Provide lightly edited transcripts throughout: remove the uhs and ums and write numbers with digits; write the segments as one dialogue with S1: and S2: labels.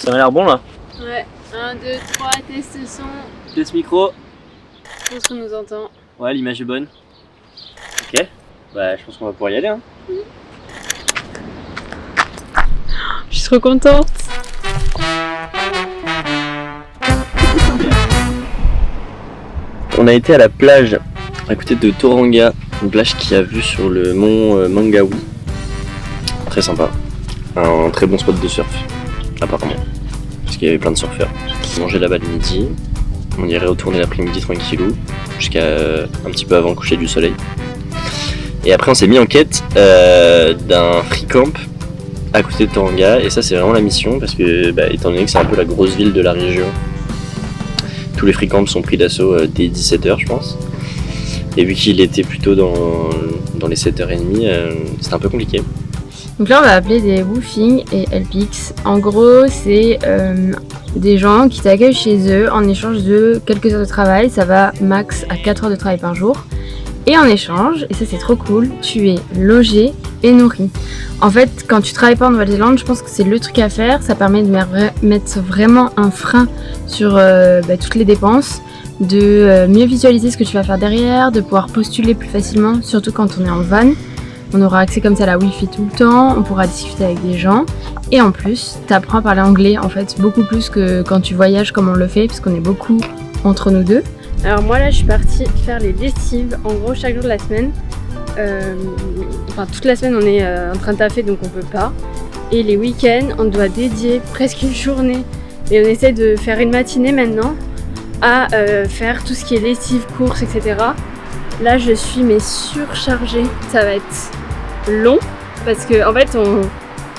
S1: Ça m'a l'air bon là.
S2: Ouais, 1, 2, 3, test son.
S1: Test micro.
S2: Je pense qu'on nous entend.
S1: Ouais, l'image est bonne. Ok. Bah, je pense qu'on va pouvoir y aller. Hein.
S2: Je suis trop contente.
S1: On a été à la plage à côté de Tauranga, une plage qui a vue sur le mont Mangawi. Très sympa. Un très bon spot de surf, apparemment. Parce qu'il y avait plein de surfeurs. On mangeait là-bas le midi. On irait retourner l'après-midi tranquillou, jusqu'à un petit peu avant le coucher du soleil. Et après on s'est mis en quête d'un free camp à côté de Tauranga. Et ça c'est vraiment la mission, parce que étant donné que c'est un peu la grosse ville de la région, tous les free camps sont pris d'assaut dès 17h je pense. Et vu qu'il était plutôt dans les 7h30, c'était un peu compliqué.
S2: Donc là on va appeler des woofing et LPX. En gros c'est des gens qui t'accueillent chez eux en échange de quelques heures de travail. Ça va max à 4 heures de travail par jour. Et en échange, et ça c'est trop cool, tu es logé et nourri. En fait, quand tu travailles pas en Nouvelle-Zélande, je pense que c'est le truc à faire. Ça permet de mettre vraiment un frein sur toutes les dépenses, de mieux visualiser ce que tu vas faire derrière, de pouvoir postuler plus facilement, surtout quand on est en van. On aura accès comme ça à la Wi-Fi tout le temps, on pourra discuter avec des gens. Et en plus, tu apprends à parler anglais en fait, beaucoup plus que quand tu voyages comme on le fait, parce qu'on est beaucoup entre nous deux. Alors moi là je suis partie faire les lessives, en gros chaque jour de la semaine. Toute la semaine on est en train de taffer donc on peut pas. Et les week-ends on doit dédier presque une journée. Et on essaie de faire une matinée maintenant à faire tout ce qui est lessive, courses, etc. Là je suis surchargée, ça va être long parce que en fait on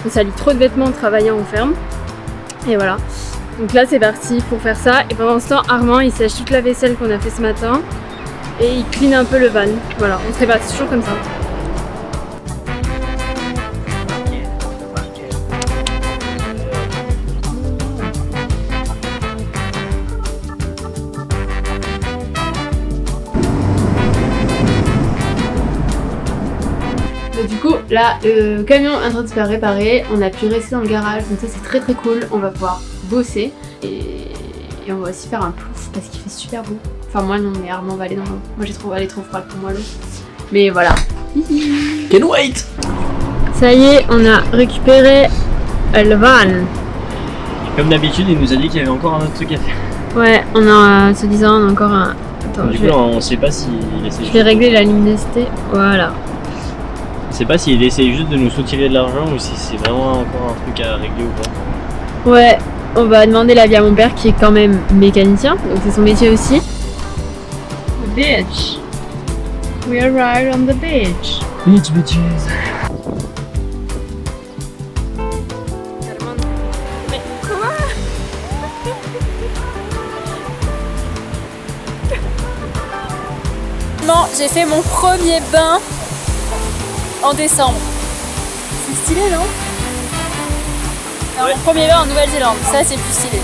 S2: salit trop de vêtements en travaillant en ferme. Et voilà. Donc là c'est parti pour faire ça et pendant ce temps Armand il sèche toute la vaisselle qu'on a fait ce matin et il clean un peu le van. Voilà, on se répartit toujours comme ça. Du coup là le camion est en train de se faire réparer, on a pu rester dans le garage donc ça c'est très très cool, on va pouvoir bosser et on va aussi faire un plouf parce qu'il fait super beau. Enfin moi non mais Armand va aller dans l'eau, moi j'ai trouvé elle est trop froide pour moi l'eau. Mais voilà.
S1: Can't wait.
S2: Ça y est, on a récupéré le van.
S1: Comme d'habitude il nous a dit qu'il y avait encore un autre truc à faire.
S2: Ouais, on a, se disant on a encore un... Attends,
S1: du coup on sait pas s'il essaie.
S2: Je vais régler la luminosité, voilà.
S1: On sait pas s'il essaye juste de nous soutirer de l'argent ou si c'est vraiment encore un truc à régler ou pas.
S2: Ouais, on va demander l'avis à mon père qui est quand même mécanicien, donc c'est son métier aussi. The beach. We arrived on the beach.
S1: Beach bitches.
S2: Mais quoi?
S3: Non, j'ai fait mon premier bain en décembre. C'est stylé, non?
S1: Ouais.
S3: Mon premier bain en Nouvelle-Zélande, ça c'est plus stylé.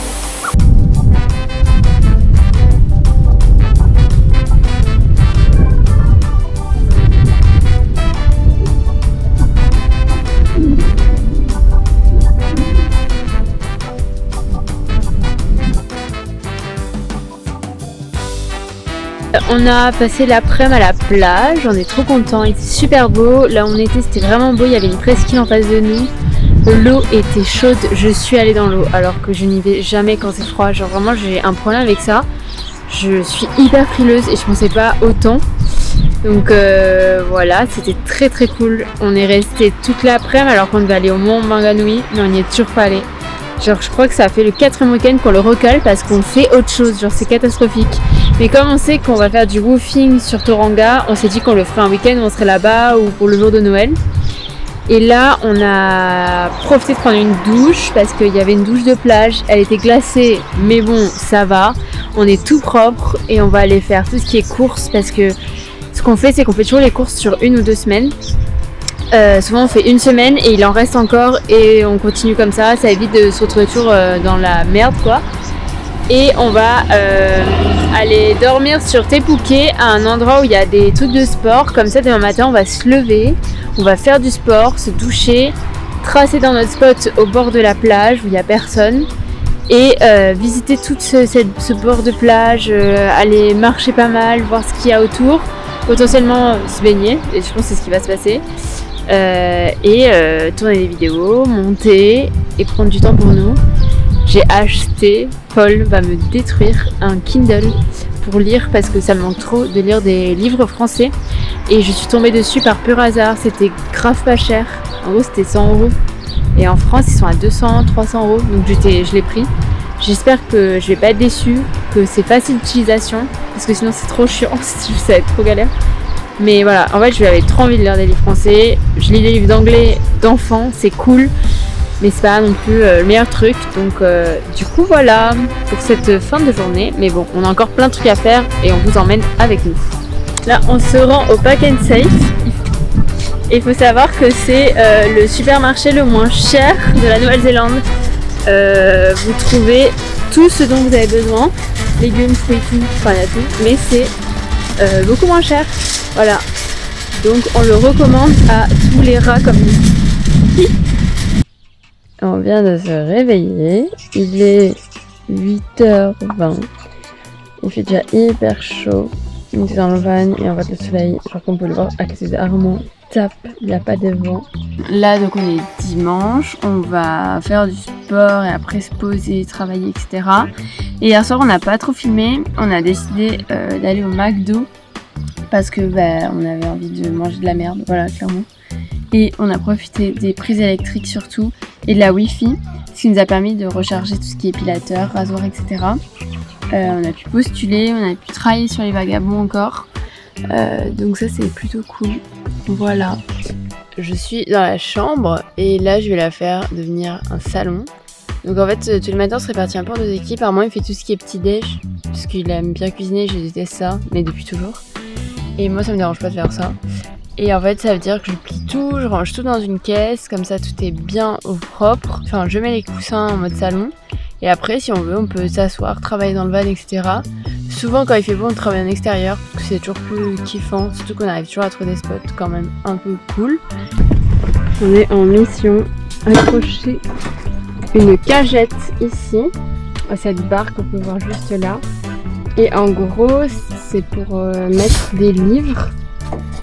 S2: On a passé l'après-midi à la plage, on est trop contents, il était super beau. Là où on était, c'était vraiment beau, il y avait une presqu'île en face de nous. L'eau était chaude, je suis allée dans l'eau alors que je n'y vais jamais quand c'est froid. Genre vraiment j'ai un problème avec ça. Je suis hyper frileuse et je pensais pas autant. Donc voilà, c'était très très cool. On est resté toute l'après-midi alors qu'on devait aller au mont Mangawi, mais on n'y est toujours pas allé. Genre je crois que ça fait le 4e week-end qu'on le recale parce qu'on fait autre chose, genre c'est catastrophique. Mais comme on sait qu'on va faire du woofing sur Tauranga, on s'est dit qu'on le ferait un week-end où on serait là-bas ou pour le jour de Noël. Et là on a profité de prendre une douche parce qu'il y avait une douche de plage, elle était glacée mais bon ça va. On est tout propre et on va aller faire tout ce qui est courses parce que ce qu'on fait c'est qu'on fait toujours les courses sur 1 ou 2 semaines. Souvent on fait 1 semaine et il en reste encore et on continue comme ça évite de se retrouver toujours dans la merde quoi. Et on va aller dormir sur Te Puke à un endroit où il y a des trucs de sport, comme ça demain matin on va se lever, on va faire du sport, se doucher, tracer dans notre spot au bord de la plage où il n'y a personne et visiter tout ce bord de plage, aller marcher pas mal, voir ce qu'il y a autour, potentiellement se baigner, et je pense que c'est ce qui va se passer, et tourner des vidéos, monter et prendre du temps pour nous. J'ai acheté, Paul va me détruire, un Kindle pour lire parce que ça me manque trop de lire des livres français, et je suis tombée dessus par pur hasard. C'était grave pas cher, en gros c'était 100€. Et en France, ils sont à 200, 300€, donc je l'ai pris. J'espère que je vais pas être déçue, que c'est facile d'utilisation, parce que sinon c'est trop chiant, ça va être trop galère. Mais voilà, en fait, j'avais trop envie de lire des livres français. Je lis des livres d'anglais d'enfants, c'est cool, mais c'est pas non plus le meilleur truc. Donc du coup, voilà pour cette fin de journée. Mais bon, on a encore plein de trucs à faire et on vous emmène avec nous. Là, on se rend au Pack and Safe. Et il faut savoir que c'est le supermarché le moins cher de la Nouvelle-Zélande. Vous trouvez tout ce dont vous avez besoin, légumes, fruits, tout, enfin il y a tout, mais c'est beaucoup moins cher. Voilà. Donc on le recommande à tous les rats comme nous. On vient de se réveiller, il est 8h20. Il fait déjà hyper chaud. On est dans le van et on va le soleil, genre qu'on peut le voir à côté d'Armand. Tape, il n'y a pas de vent. Là donc on est dimanche, on va faire du sport et après se poser, travailler, etc. Et hier soir on n'a pas trop filmé, on a décidé d'aller au McDo parce que on avait envie de manger de la merde, voilà clairement. Et on a profité des prises électriques surtout et de la Wi-Fi, ce qui nous a permis de recharger tout ce qui est épilateur, rasoir, etc. On a pu postuler, on a pu travailler sur les vagabonds encore. Donc ça c'est plutôt cool. Voilà. Je suis dans la chambre et là je vais la faire devenir un salon. Donc en fait tous les matins on se répartit un peu en deux équipes. Armand il fait tout ce qui est petit déj parce qu'il aime bien cuisiner, je déteste ça, mais depuis toujours. Et moi ça me dérange pas de faire ça. Et en fait ça veut dire que je plie tout, je range tout dans une caisse, comme ça tout est bien au propre. Enfin je mets les coussins en mode salon. Et après si on veut on peut s'asseoir, travailler dans le van, etc. Souvent quand il fait beau on travaille en extérieur parce que c'est toujours plus kiffant, surtout qu'on arrive toujours à trouver des spots quand même un peu cool. On est en mission, accrocher une cagette ici, à cette barre qu'on peut voir juste là. Et en gros c'est pour mettre des livres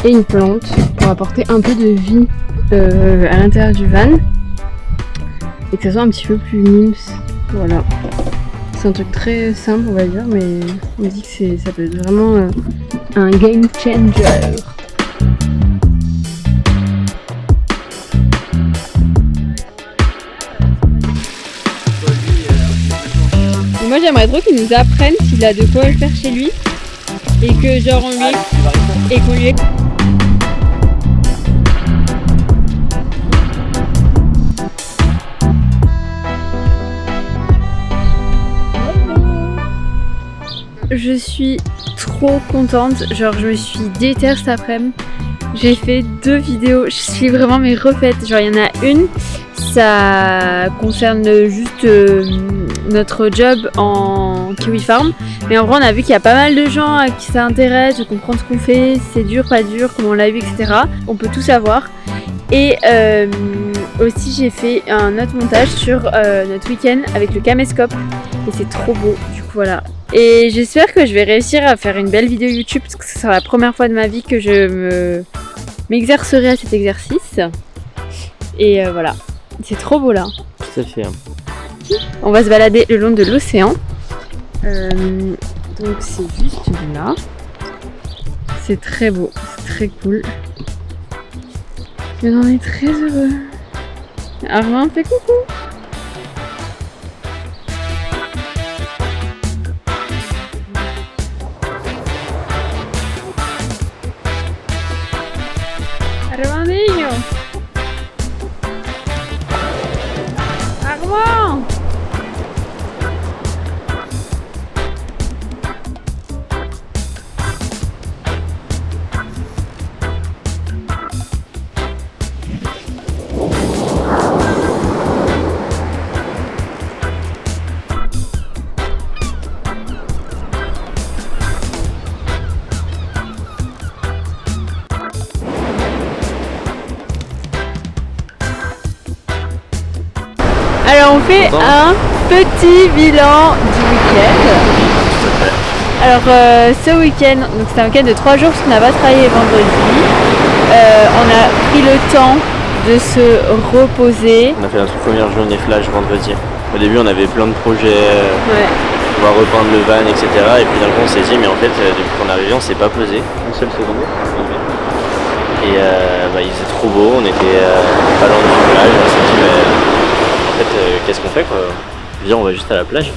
S2: et une plante pour apporter un peu de vie à l'intérieur du van et que ça soit un petit peu plus mimes. Voilà. C'est un truc très simple on va dire, mais on dit que ça peut être vraiment un game changer. Et moi j'aimerais trop qu'il nous apprenne s'il a de quoi le faire chez lui et que genre on lui et qu'on lui Je suis trop contente, genre je me suis déterre cet après-midi. J'ai fait 2 vidéos, je suis vraiment mes refaites. Genre il y en a une, ça concerne juste notre job en Kiwi Farm. Mais en vrai on a vu qu'il y a pas mal de gens à qui ça intéresse, de comprendre ce qu'on fait, si c'est dur, pas dur, comment on l'a vu, etc. On peut tout savoir. Et aussi j'ai fait un autre montage sur notre week-end avec le caméscope. Et c'est trop beau, du coup voilà. Et j'espère que je vais réussir à faire une belle vidéo YouTube parce que ce sera la première fois de ma vie que je m'exercerai à cet exercice. Et voilà, c'est trop beau là.
S1: Tout à fait.
S2: On va se balader le long de l'océan. Donc c'est juste là. C'est très beau, c'est très cool. Et on en est très heureux. Armand, fais coucou. Armandinho! Armand! fait
S1: Content
S2: un petit bilan du week-end.
S1: Tout à fait.
S2: Alors ce week-end, donc c'était un week-end de 3 jours parce qu'on n'a pas travaillé vendredi. On a pris le temps de se reposer.
S1: On a fait notre première journée flash vendredi. Au début, on avait plein de projets,
S2: Ouais.
S1: on va repeindre le van, etc. Et puis d'un coup, on s'est dit, mais en fait, depuis qu'on est arrivé, on s'est pas posé. Une seule seconde. Et il faisait trop beau, on était pas loin du plage. On s'est dit, en fait, qu'est-ce qu'on fait quoi? Je veux dire, on va juste à la plage.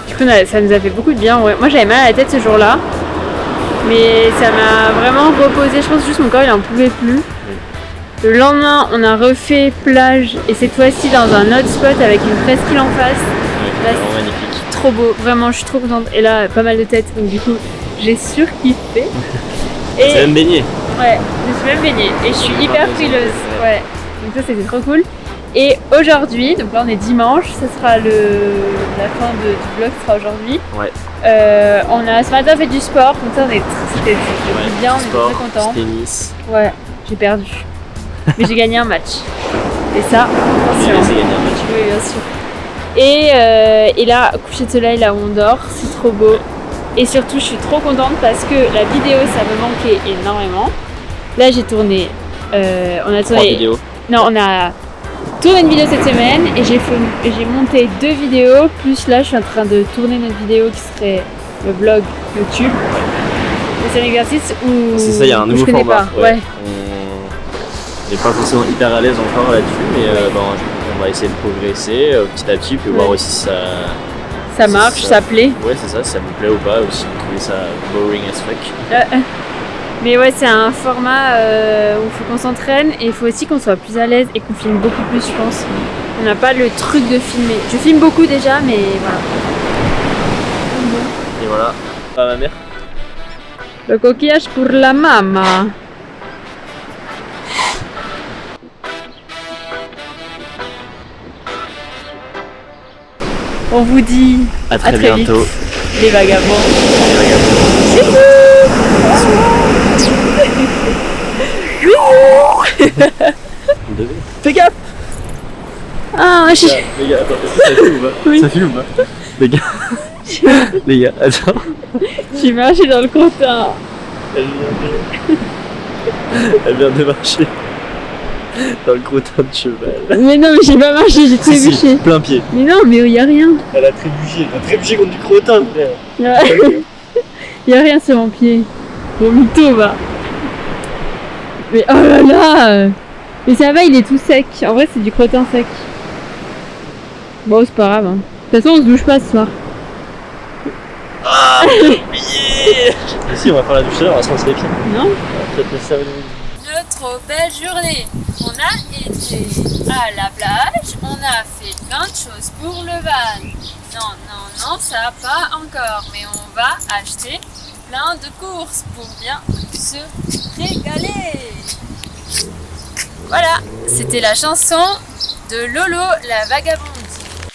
S2: Du coup, ça nous a fait beaucoup de bien. Ouais. Moi, j'avais mal à la tête ce jour-là. Mais ça m'a vraiment reposé. Je pense juste mon corps, il en pouvait plus. Le lendemain, on a refait plage. Et cette fois-ci, dans un autre spot avec une presqu'île en face.
S1: Ouais, vraiment magnifique.
S2: Trop beau. Vraiment, je suis trop contente. Et là, pas mal de tête. Donc, du coup, j'ai surkiffé.
S1: C'est même baigné.
S2: Ouais, je me suis même baignée. Et je suis hyper frileuse. Ouais. Donc, ça, c'était trop cool. Et aujourd'hui, donc là on est dimanche, ce sera la fin du vlog sera aujourd'hui.
S1: Ouais.
S2: On a ce matin fait du sport, donc ça c'était bien, on était
S1: sport,
S2: très contents.
S1: tennis.
S2: Ouais, j'ai perdu. Mais j'ai gagné un match. Et ça,
S1: J'ai
S2: attention.
S1: laissé gagner un match.
S2: Oui, bien sûr. Et là, coucher de soleil là où on dort, c'est trop beau. Et surtout, je suis trop contente parce que la vidéo, ça me manquait énormément. Là, j'ai tourné. On a
S1: 3
S2: tourné.
S1: vidéos.
S2: Non, on a tourné une vidéo cette semaine et j'ai monté 2 vidéos. Plus là, je suis en train de tourner notre vidéo qui serait le vlog YouTube. Et c'est un exercice où
S1: C'est ça, il y a un nouveau
S2: je connais
S1: format.
S2: pas. Ouais.
S1: On n'est pas forcément hyper à l'aise encore là-dessus, mais on va essayer de progresser petit à petit, puis voir aussi si
S2: Ça marche, ça plaît.
S1: Ouais, c'est ça, si ça vous plaît ou pas, ou si vous trouvez ça boring as fuck.
S2: Mais ouais, c'est un format où il faut qu'on s'entraîne et il faut aussi qu'on soit plus à l'aise et qu'on filme beaucoup plus, je pense. On n'a pas le truc de filmer. Je filme beaucoup déjà, mais voilà.
S1: Et voilà. Ah, ma mère.
S2: Le coquillage pour la maman. On vous dit
S1: À très
S2: vite,
S1: bientôt.
S2: les vagabonds.
S1: Fais gaffe!
S2: Ah,
S1: Les gars, attends, est-ce que ça filme ou pas?
S2: Oui.
S1: Ça filme ou pas? Les gars, les gars, attends.
S2: j'ai marché dans le crottin.
S1: Elle vient de marcher dans le crottin de cheval.
S2: Mais non, mais j'ai pas marché, j'ai trébuché.
S1: Plein pied.
S2: Mais non, mais il y a rien.
S1: Elle a trébuché contre du crottin, frère.
S2: Il y a rien sur mon pied. Bon, mytho, va. Mais oh là là. Mais ça va, il est tout sec. En vrai, c'est du crottin sec. Bon, c'est pas grave. Hein. De toute façon, on se douche pas ce soir.
S1: Ah, j'ai oublié. Si, on va faire la douche là, on va se rincer les pieds.
S2: Non?
S1: Peut-être le savon.
S3: Une trop belle journée. On a été à la plage, on a fait plein de choses pour le van. Non, ça pas encore, mais on va acheter plein de courses pour bien se régaler. Voilà, c'était la chanson de Lolo la vagabonde.